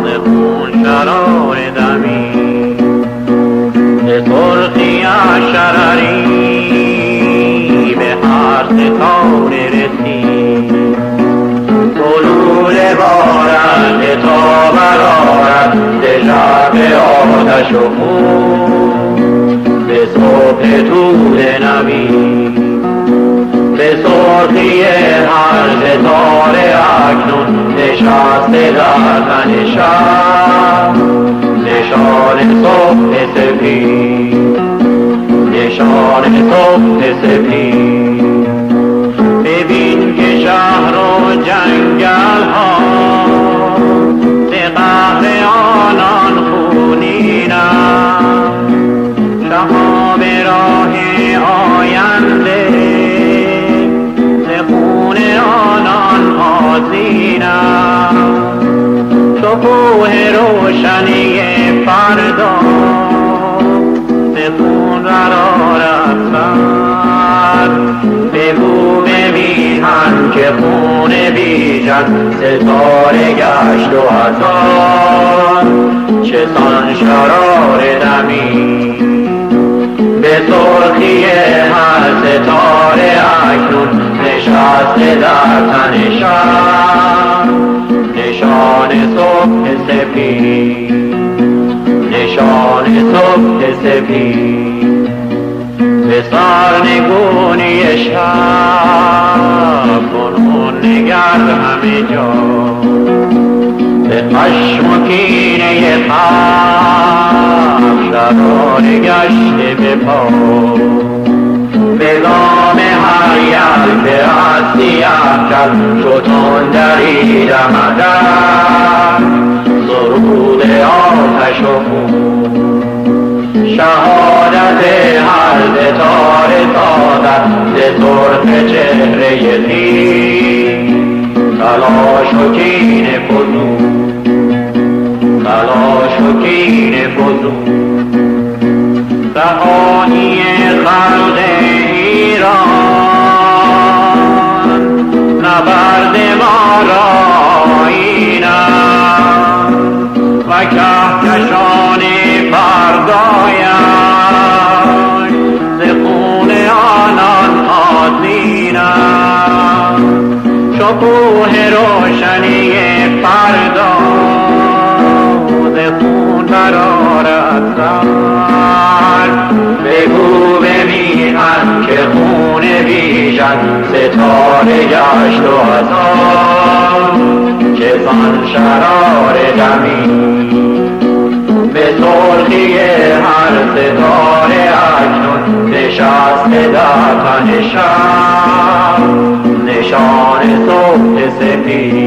ز خون شرار دمی ز سرخیش شرری به هر ستاره رسید بلور بارد تا برارد ز شب آتش و خون به صبح طول نوید به سرخی هر ستاره اکنون نشسته در تن شب نشان صبح سپید نشان صبح سپید ببین که شهر و جنگل ها به قهر آنان خونینند شهاب راه آینده خون آنان آذینند شکوه روشنی فردا به خون قرارت سر بگو ببینن که خون بیژن ستاره گشت و هزار چه سان شرار دمی به سرخی هر ستاره اکنون نشسته در تن شب نشان صبح سپید نشان صبح سپید به سرنگونی شب کنون نگرد همه جا به خشم و کینه خلق شرار گشته به پا به گام هر یل به هستی افکن چو تندری دمدن سرود آتش و خون شهادت هر ستاره سازد ز سرخ چهره تیر تلاش و کینه فزون تلاش و کینه فزون رهایی خلق ایران نبرد ما را این است و کهکشان فردایش ز خون آنان آذین است شکوه روشنی فردا ز خون برآرد سر بگو ببینن که خون بیژن ستاره گشت و هزار چه سان شرار دمی به سرخی هر ستاره اکنون نشسته در تن شب نشان صبح سپید